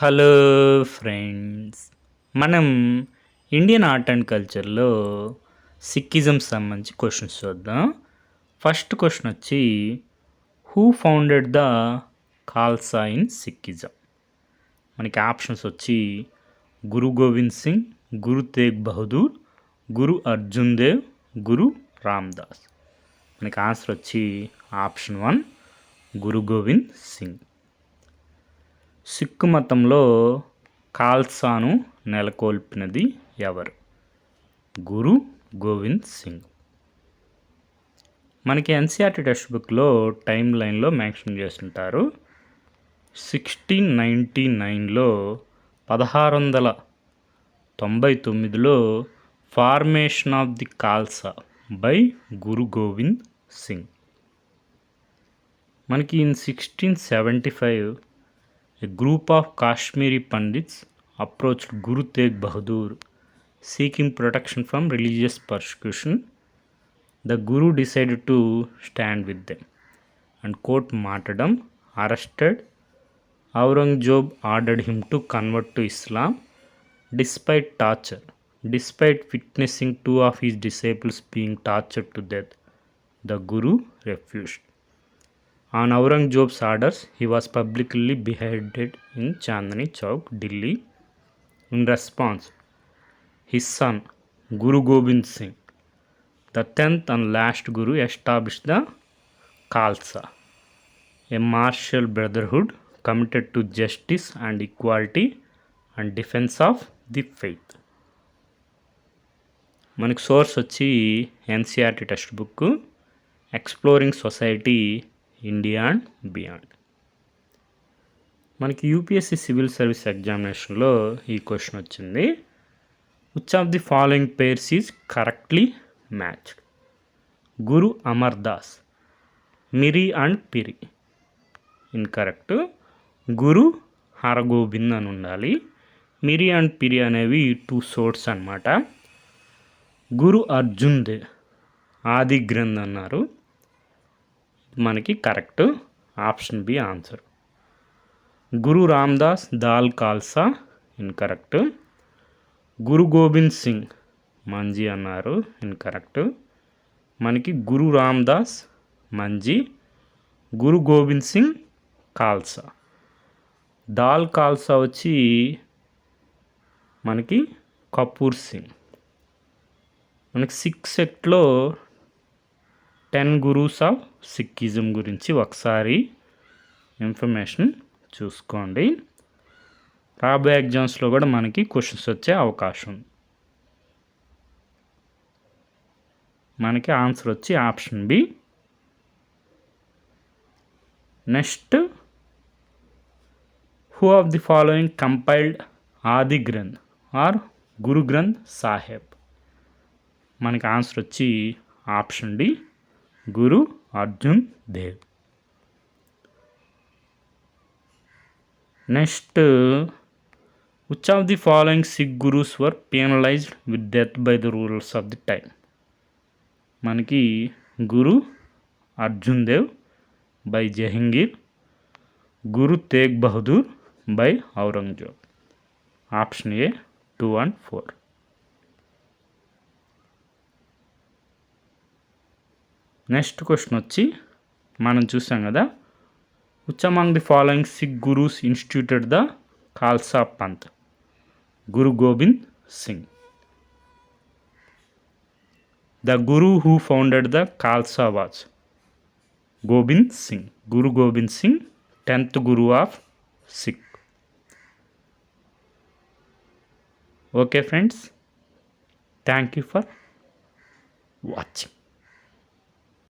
Hello friends. మనం Indian art and కల్చర్లో Sikhism సంబంధించి క్వశ్చన్స్ చూద్దాం. ఫస్ట్ క్వశ్చన్ వచ్చి who founded the Khalsa in Sikhism? మనకి ఆప్షన్స్ వచ్చి గురు గోవింద్ సింగ్, గురు తేగ్ బహదూర్, గురు అర్జున్ దేవ్, గురు రామ్దాస్. మనకి ఆన్సర్ వచ్చి ఆప్షన్ 1 గురు గోవింద్ సింగ్. సిక్కు మతంలో ఖాల్సాను నెలకొల్పినది ఎవరు? గురు గోవింద్ సింగ్. మనకి ఎన్సీఆర్టీ టెక్స్ట్ బుక్లో టైం లైన్లో మెన్షన్ చేస్తుంటారు. 1699లో 1699లో formation of the Khalsa by Guru Gobind Singh. మనకి in 1675 a group of Kashmiri Pandits approached Guru Tegh Bahadur seeking protection from religious persecution. The Guru decided to stand with them and quote martyrdom, arrested. Aurangzeb ordered him to convert to Islam despite torture. Despite witnessing 2 of his disciples being tortured to death, the Guru refused. On Aurangzeb's orders, he was publicly beheaded in Chandni Chowk, Delhi. In response, his son, Guru Gobind Singh, the 10th and last Guru, established the Khalsa, a martial brotherhood committed to justice and equality and defense of the faith. మనకి source వచ్చి NCERT textbook exploring society India and beyond. మనకి UPSC civil service ఎగ్జామినేషన్లో ఈ question వచ్చింది. Which of the following pairs is correctly matched? Guru Amardas, Miri and Piri. Incorrect. Guru Hargobind అని ఉండాలి. Miri and పిరి అనేవి 2 source అన్నమాట. గురు అర్జున్ దేవ్ ఆది గ్రంథ్ అన్నారు. మనకి correct. Option B answer. Guru Ramdas Dal Khalsa incorrect. Guru Gobind Singh Manji అన్నారు. ఇన్కరెక్ట్. మనకి గురు రామ్దాస్ మంజీ, గురు గోబింద్ సింగ్ ఖాల్సా. దాల్ ఖాల్సా వచ్చి మనకి కపూర్ సింగ్. మనకి సిక్ సెక్ట్లో 10 గురూస్ ఆఫ్ సిక్కిజం గురించి ఒకసారి ఇన్ఫర్మేషన్ చూసుకోండి. రాబోయే ఎగ్జామ్స్లో కూడా మనకి క్వశ్చన్స్ వచ్చే అవకాశం ఉంది. మనకి ఆన్సర్ వచ్చి option B. Next, who of the following compiled Adi Granth or Guru Granth Sahib? మనకి ఆన్సర్ వచ్చి option D Guru Arjun Dev. Next, which of the following Sikh gurus were penalised with death by the rulers of the time? మనకి Guru Arjun Dev by Jahangir, Guru Tegh Bahadur by Aurangzeb. Option A 2 and 4. Next question వచ్చి మనం చూసాం కదా, which among the following Sikh gurus instituted the Khalsa Panth? Guru Gobind Singh. The Guru who founded the Khalsa was Gobind Singh. Guru Gobind Singh 10th Guru of Sikh. Okay friends, thank you for watching.